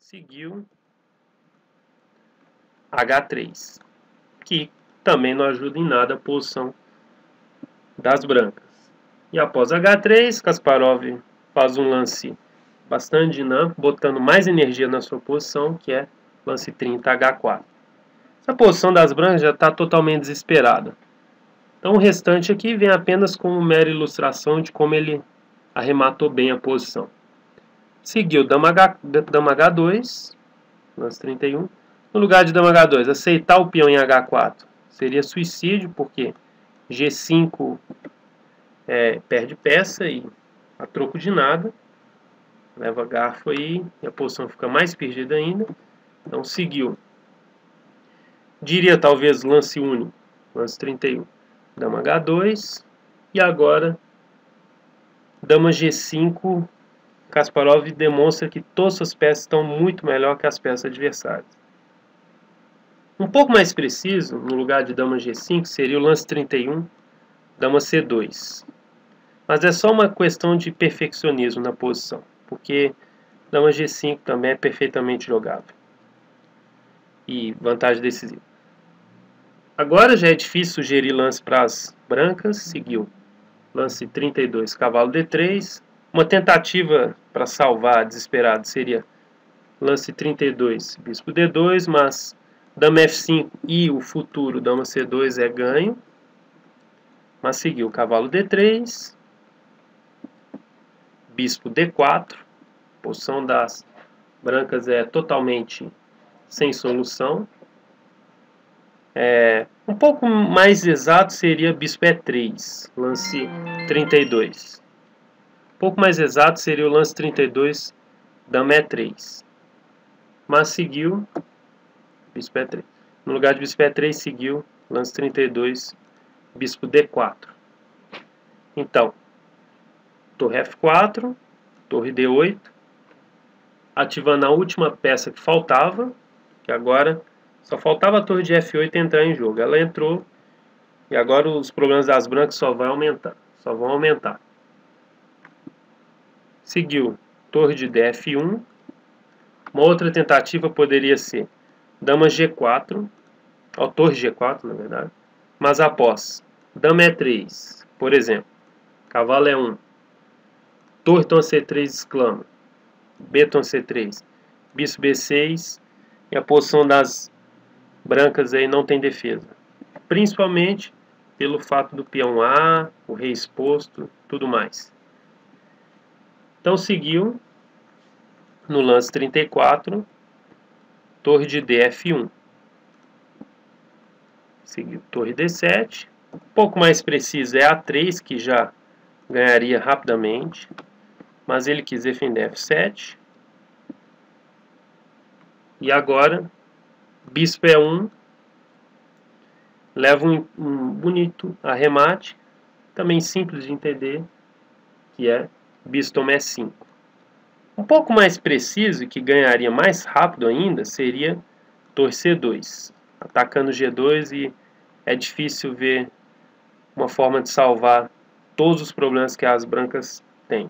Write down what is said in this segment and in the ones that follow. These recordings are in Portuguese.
seguiu H3, que também não ajuda em nada a posição das brancas. E após H3, Kasparov faz um lance bastante dinâmico, botando mais energia na sua posição, que é lance 30 H4. Essa posição das brancas já está totalmente desesperada. Então o restante aqui vem apenas como mera ilustração de como ele arrematou bem a posição. Seguiu dama H2, lance 31. No lugar de dama H2, aceitar o peão em H4 seria suicídio, porque G5 perde peça e a troco de nada. Leva garfo aí e a posição fica mais perdida ainda. Então seguiu. Diria talvez lance único, lance 31. Dama H2 e agora dama G5. Kasparov demonstra que todas as peças estão muito melhor que as peças adversárias. Um pouco mais preciso, no lugar de dama G5, seria o lance 31, dama C2. Mas é só uma questão de perfeccionismo na posição, porque dama G5 também é perfeitamente jogável. E vantagem decisiva. Agora já é difícil sugerir lance para as brancas, seguiu lance 32, cavalo D3. Uma tentativa para salvar desesperado seria lance 32, bispo D2, mas dama F5 e o futuro dama C2 é ganho. Mas seguiu cavalo D3, bispo D4. A posição das brancas é totalmente sem solução. Um pouco mais exato seria bispo E3, lance 32. Um pouco mais exato seria o lance 32, dama E3. Mas seguiu bispo E3. No lugar de bispo E3, seguiu lance 32, bispo D4. Então, torre F4, torre D8, ativando a última peça que faltava, que agora só faltava a torre de F8 entrar em jogo. Ela entrou e agora os problemas das brancas só vão aumentar. Seguiu torre de DF1. Uma outra tentativa poderia ser dama G4, ou torre G4 na verdade, mas após dama E3, por exemplo, cavalo E1, torre tom C3 exclama, B tom C3, bispo B6 e a posição das brancas aí não tem defesa, principalmente pelo fato do peão A, o rei exposto, tudo mais. Então seguiu no lance 34, torre de DF1. Seguiu torre D7. Um pouco mais preciso é A3, que já ganharia rapidamente. Mas ele quis defender F7. E agora, bispo E1. Leva um bonito arremate. Também simples de entender. Que é bispo toma E5. Um pouco mais preciso e que ganharia mais rápido ainda seria torre C2, atacando G2, e é difícil ver uma forma de salvar todos os problemas que as brancas têm.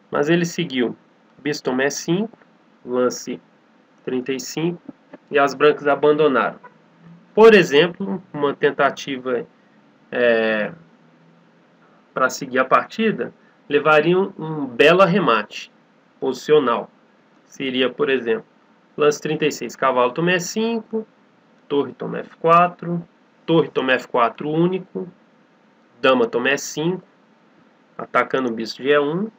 Mas ele seguiu bispo toma E5, lance 35, e as brancas abandonaram. Por exemplo, uma tentativa para seguir a partida levaria um belo arremate posicional. Seria, por exemplo, lance 36, cavalo toma E5, torre toma F4, torre toma F4 único, dama toma E5, atacando o bispo de E1.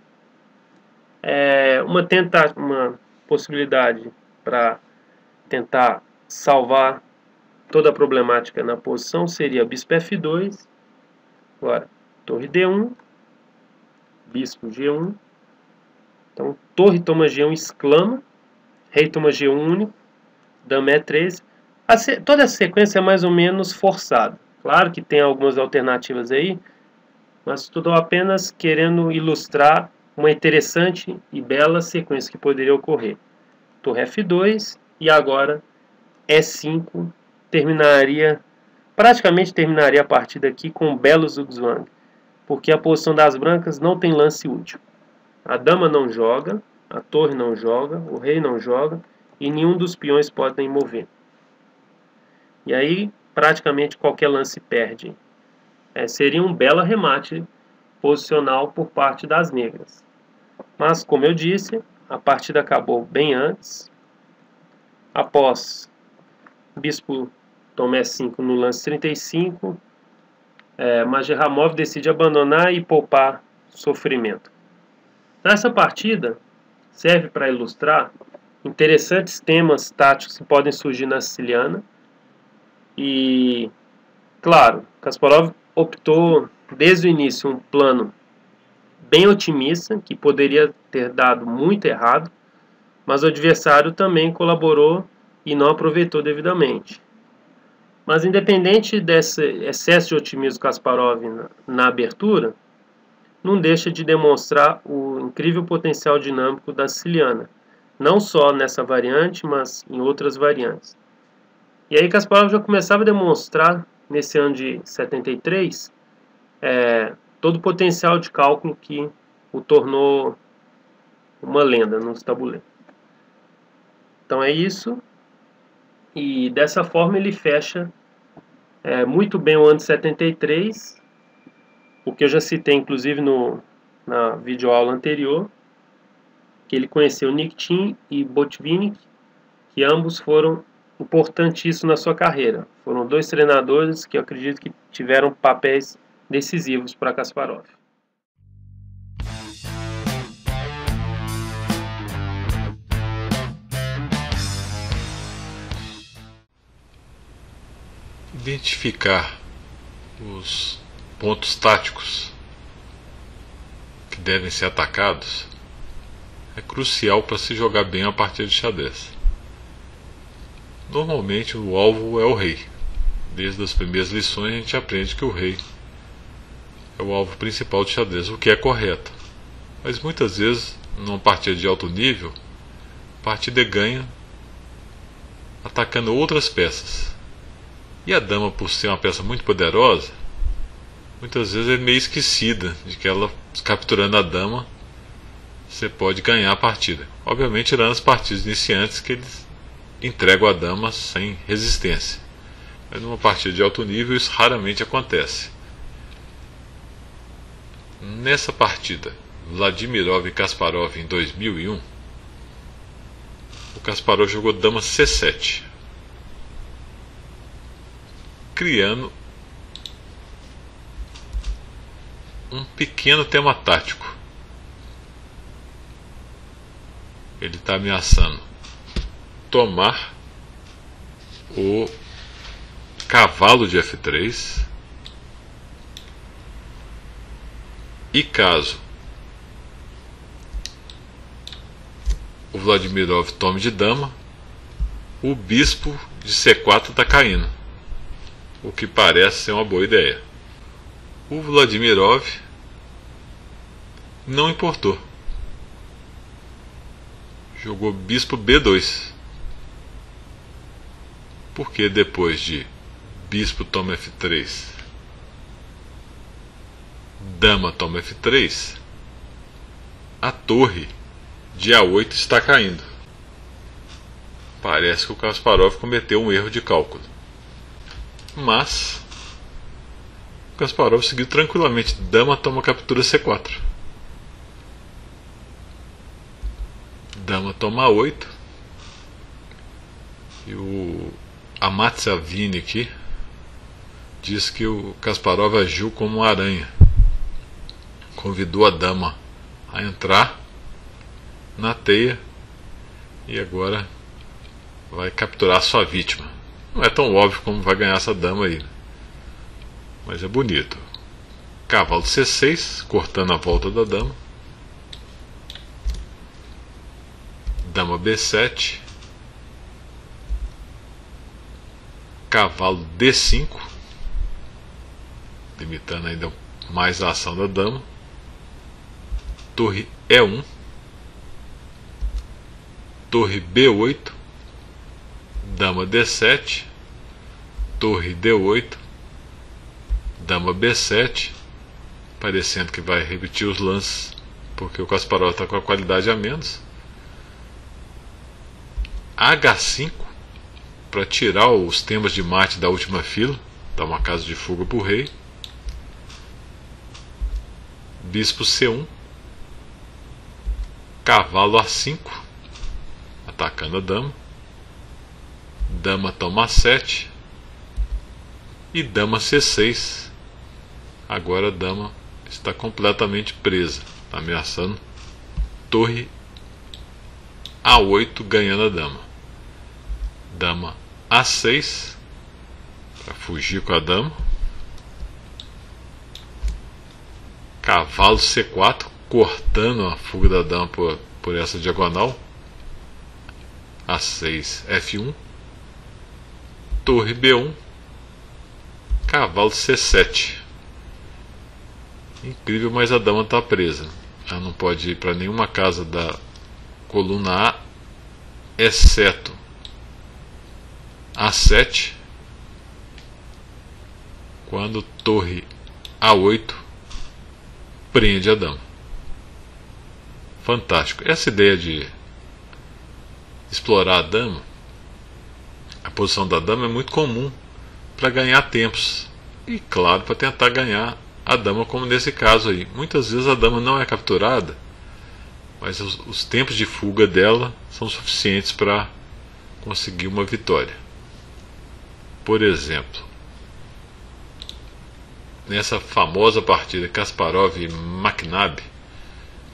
Uma possibilidade para tentar salvar toda a problemática na posição seria bispo F2, agora torre D1, bispo G1. Então, torre toma G1 exclama, rei toma G1 único, dama E3. Toda essa sequência é mais ou menos forçada. Claro que tem algumas alternativas aí, mas estou apenas querendo ilustrar uma interessante e bela sequência que poderia ocorrer. Torre F2 e agora E5 praticamente terminaria a partida aqui com um belo zugzwang, porque a posição das brancas não tem lance útil. A dama não joga, a torre não joga, o rei não joga e nenhum dos peões podem mover. E aí praticamente qualquer lance perde. Seria um belo arremate posicional por parte das negras. Mas, como eu disse, a partida acabou bem antes. Após bispo toma E5 no lance 35, Majerramov decide abandonar e poupar sofrimento. Nessa partida, serve para ilustrar interessantes temas táticos que podem surgir na siciliana. E, claro, Kasparov optou desde o início um plano bem otimista, que poderia ter dado muito errado, mas o adversário também colaborou e não aproveitou devidamente. Mas independente desse excesso de otimismo Kasparov na abertura, não deixa de demonstrar o incrível potencial dinâmico da siciliana, não só nessa variante, mas em outras variantes. E aí Kasparov já começava a demonstrar, nesse ano de 73, todo o potencial de cálculo que o tornou uma lenda nos tabuleiros. Então é isso, e dessa forma ele fecha muito bem o ano de 73, o que eu já citei inclusive na videoaula anterior, que ele conheceu Nikitin e Botvinnik, que ambos foram importantíssimos na sua carreira. Foram dois treinadores que eu acredito que tiveram papéis decisivos para Kasparov. Identificar os pontos táticos que devem ser atacados é crucial para se jogar bem a partida de xadrez. Normalmente o alvo é o rei. Desde as primeiras lições a gente aprende que o rei é o alvo principal de xadrez, o que é correto. Mas muitas vezes, numa partida de alto nível, a partida é ganha atacando outras peças. E a dama, por ser uma peça muito poderosa, muitas vezes é meio esquecida de que ela, capturando a dama, você pode ganhar a partida. Obviamente, tirando as partidas iniciantes que eles entregam a dama sem resistência. Mas numa partida de alto nível isso raramente acontece. Nessa partida, Vladimirov e Kasparov em 2001, o Kasparov jogou dama C7, criando um pequeno tema tático. Ele está ameaçando tomar o cavalo de F3, e caso o Vladimirov tome de dama, o bispo de C4 está caindo, o que parece ser uma boa ideia. O Vladimirov não importou, jogou bispo B2, porque depois de bispo toma F3, dama toma F3, a torre de A8 está caindo. Parece que o Kasparov cometeu um erro de cálculo, mas o Kasparov seguiu tranquilamente. Dama toma captura C4, dama toma A8, e o Amat Savini aqui diz que o Kasparov agiu como uma aranha, convidou a dama a entrar na teia e agora vai capturar sua vítima. Não é tão óbvio como vai ganhar essa dama aí, mas é bonito. Cavalo C6, cortando a volta da dama. Dama B7, cavalo D5, limitando ainda mais a ação da dama. Torre E1, torre B8, dama D7, torre D8, dama B7, parecendo que vai repetir os lances, porque o Kasparov está com a qualidade a menos. H5 para tirar os temas de mate da última fila, dar uma casa de fuga para o rei. Bispo C1, cavalo A5, atacando a dama. Dama toma A7 e dama C6. Agora a dama está completamente presa, está ameaçando. Torre A8, ganhando a dama. Dama A6 para fugir com a dama. Cavalo C4, cortando a fuga da dama por essa diagonal. A6, F1. Torre B1. Cavalo C7. Incrível, mas a dama está presa. Ela não pode ir para nenhuma casa da coluna A, exceto A7. Quando torre A8 prende a dama. Fantástico. Essa ideia de explorar a dama, a posição da dama, é muito comum para ganhar tempos. E claro, para tentar ganhar a dama, como nesse caso aí. Muitas vezes a dama não é capturada, mas os tempos de fuga dela são suficientes para conseguir uma vitória. Por exemplo, nessa famosa partida Kasparov e Makhnabi,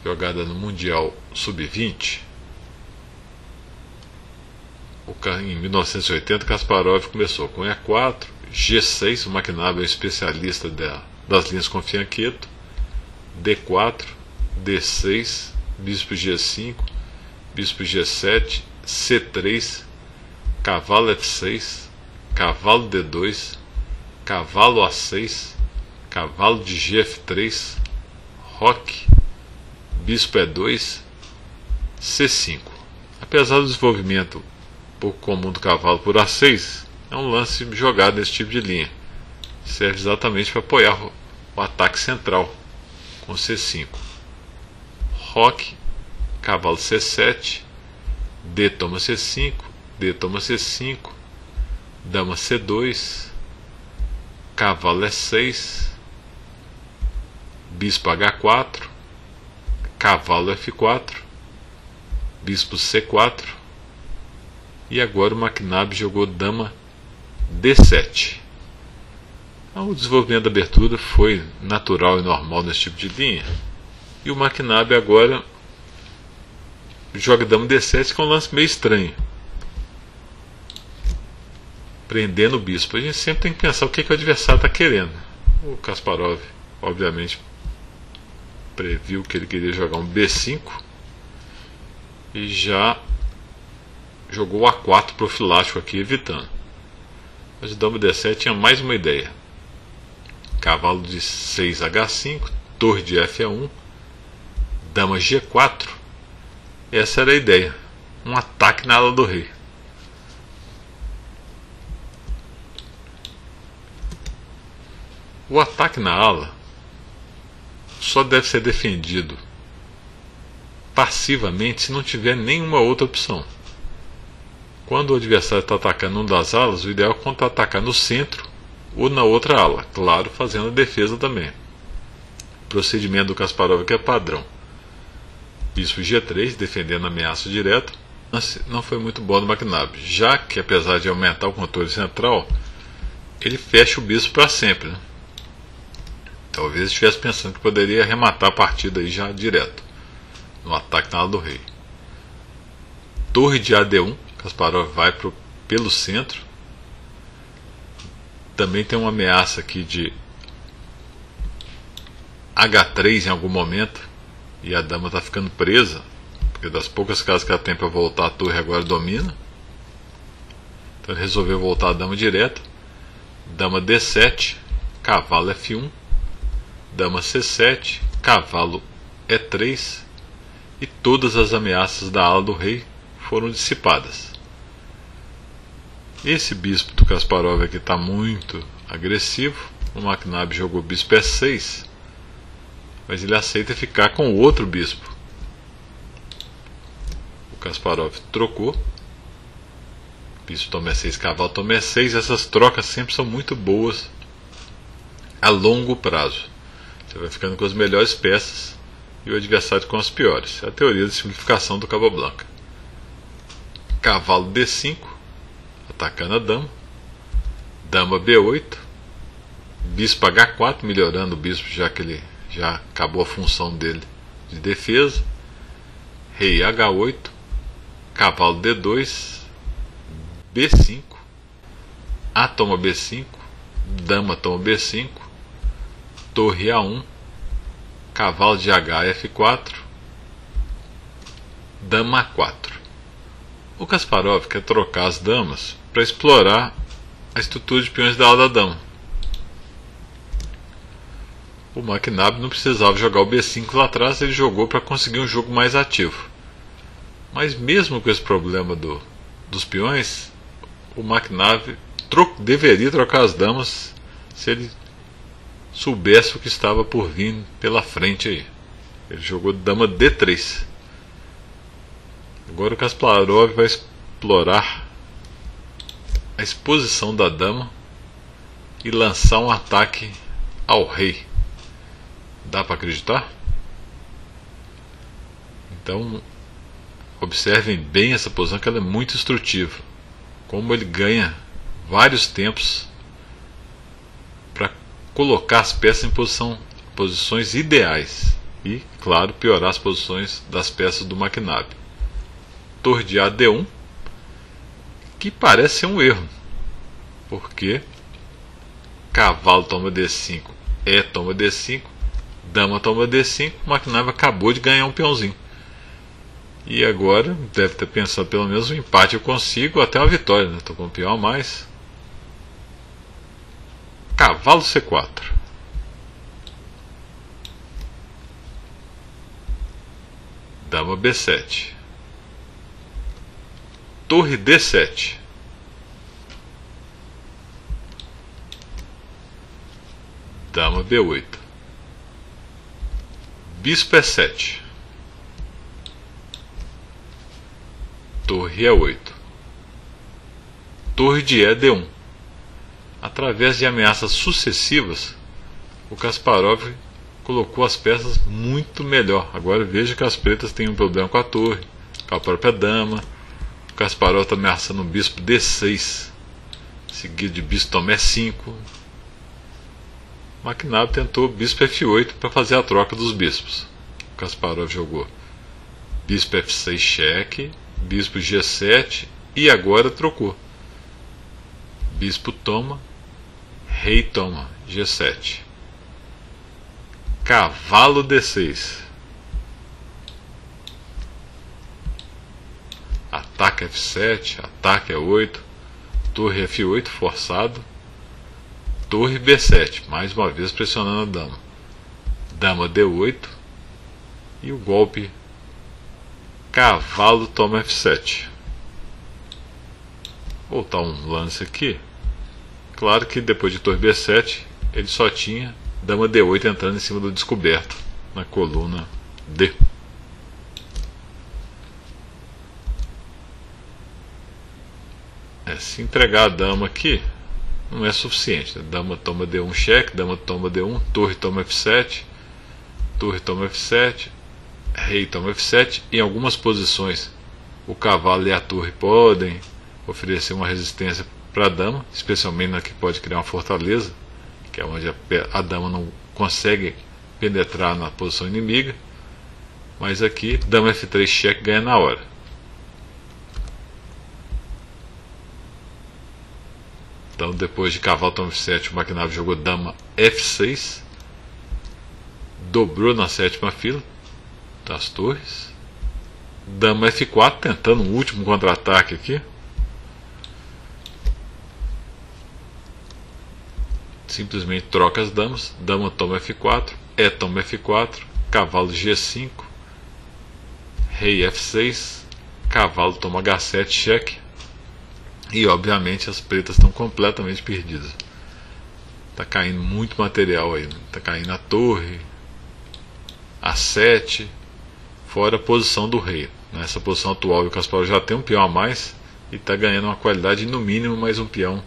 jogada no Mundial Sub-20, em 1980, Kasparov começou com E4, G6, o Makhnabi é um especialista das linhas com fianqueto, D4, D6, bispo G5, bispo G7, C3, cavalo F6, cavalo D2, cavalo A6, cavalo de GF3, roque, bispo E2, C5. Apesar do desenvolvimento pouco comum do cavalo por A6, é um lance jogado nesse tipo de linha. Serve exatamente para apoiar o ataque central com C5. Roque, cavalo C7, D toma C5, D toma C5, dama C2, cavalo E6, bispo H4, cavalo F4, bispo C4, e agora o Makhnabi jogou dama D7. O desenvolvimento da abertura foi natural e normal nesse tipo de linha, e o Makhnabi agora joga dama D7, que é um lance meio estranho, prendendo o bispo. A gente sempre tem que pensar o que o adversário está querendo. O Kasparov obviamente previu que ele queria jogar um B5 e já jogou o A4 profilático aqui, evitando. Mas o dama D7 tinha mais uma ideia. Cavalo de 6 H5, torre de F1, dama G4. Essa era a ideia, um ataque na ala do rei. O ataque na ala só deve ser defendido passivamente se não tiver nenhuma outra opção. Quando o adversário está atacando uma das alas, o ideal é contra-atacar no centro ou na outra ala, claro, fazendo a defesa também. O procedimento do Kasparov aqui é padrão. Bispo G3, defendendo a ameaça direta, não foi muito bom do Makhnabi, já que, apesar de aumentar o controle central, ele fecha o bispo para sempre, né? Talvez estivesse pensando que poderia arrematar a partida aí já direto, no ataque na ala do rei. Torre de AD1, Kasparov vai pelo centro. Também tem uma ameaça aqui de H3 em algum momento, e a dama está ficando presa, porque das poucas casas que ela tem para voltar, a torre agora domina. Então ele resolveu voltar a dama direto. Dama D7, cavalo F1, dama C7, cavalo E3, e todas as ameaças da ala do rei foram dissipadas. Esse bispo do Kasparov aqui está muito agressivo. O Makhnabi jogou bispo E6, mas ele aceita ficar com o outro bispo. O Kasparov trocou, bispo toma E6, cavalo toma E6. Essas trocas sempre são muito boas a longo prazo. Você vai ficando com as melhores peças e o adversário com as piores. É a teoria de simplificação do Capablanca. Cavalo D5, atacando a dama. Dama B8. Bispo H4, melhorando o bispo, já que ele já acabou a função dele de defesa. Rei H8. Cavalo D2. B5. A toma B5. Dama toma B5. Torre A1. Cavalo de H F4. Dama A4. O Kasparov quer trocar as damas para explorar a estrutura de peões da ala da dama. O Makhnabi não precisava jogar o B5 lá atrás, ele jogou para conseguir um jogo mais ativo. Mas mesmo com esse problema dos peões, o Makhnabi deveria trocar as damas se ele soubesse o que estava por vir pela frente aí. Ele jogou dama D3. Agora o Kasparov vai explorar a exposição da dama e lançar um ataque ao rei. Dá para acreditar? Então observem bem essa posição, que ela é muito instrutiva. Como ele ganha vários tempos para colocar as peças em posições ideais e, claro, piorar as posições das peças do Makhnabi. Torre de A D1, que parece ser um erro, porque cavalo toma D5, E toma D5, dama toma D5, o Makhnabi acabou de ganhar um peãozinho. E agora deve ter pensado, pelo menos um empate eu consigo, até uma vitória, né? Estou com um peão a mais. Cavalo C4. Dama B7. Torre D7. Dama B8. Bispo E7. Torre E8. Torre de E D1. Através de ameaças sucessivas, o Kasparov colocou as peças muito melhor. Agora veja que as pretas têm um problema com a torre, com a própria dama. O Kasparov está ameaçando o bispo D6, seguido de bispo toma E5. O Makhnabi tentou bispo F8 para fazer a troca dos bispos. O Kasparov jogou bispo F6 cheque, bispo G7 e agora trocou. Bispo toma, rei toma, G7. Cavalo D6. Ataque F7, ataque E8, torre F8 forçado, torre B7, mais uma vez pressionando a dama. Dama D8 e o golpe cavalo toma F7. Vou voltar um lance aqui. Claro que depois de torre B7 ele só tinha dama D8 entrando em cima do descoberto na coluna D. Se entregar a dama aqui não é suficiente. Dama toma D1 cheque, dama toma D1, torre toma F7, torre toma F7, rei toma F7. Em algumas posições o cavalo e a torre podem oferecer uma resistência para a dama, especialmente na que pode criar uma fortaleza, que é onde a dama não consegue penetrar na posição inimiga. Mas aqui dama F3 cheque ganha na hora. Então depois de cavalo toma F7, o Makhnabi jogou dama F6, dobrou na sétima fila das torres. Dama F4, tentando um último contra-ataque aqui. Simplesmente troca as damas. Dama toma F4, E toma F4, cavalo G5, rei F6, cavalo toma H7 cheque. E obviamente as pretas estão completamente perdidas. Está caindo muito material aí. Está caindo a torre, A7, fora a posição do rei. Nessa posição atual o Kasparov já tem um peão a mais, e está ganhando uma qualidade no mínimo mais um peão.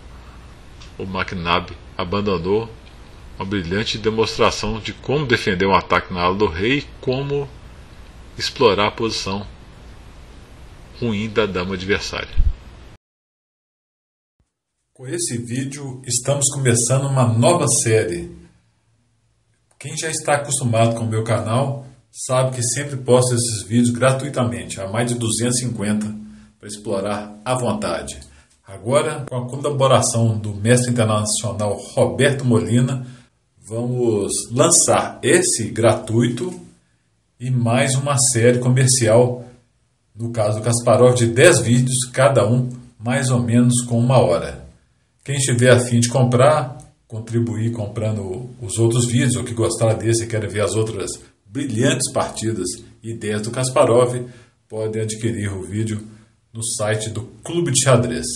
O McNabb abandonou uma brilhante demonstração de como defender um ataque na ala do rei e como explorar a posição ruim da dama adversária. Com esse vídeo estamos começando uma nova série. Quem já está acostumado com o meu canal sabe que sempre posto esses vídeos gratuitamente, há mais de 250 para explorar à vontade. Agora, com a colaboração do mestre internacional Roberto Molina, vamos lançar esse gratuito e mais uma série comercial, no caso do Kasparov, de 10 vídeos, cada um mais ou menos com 1 hora. Quem estiver a fim de comprar, contribuir comprando os outros vídeos, ou que gostar desse e quer ver as outras brilhantes partidas e ideias do Kasparov, pode adquirir o vídeo no site do Clube de Xadrez.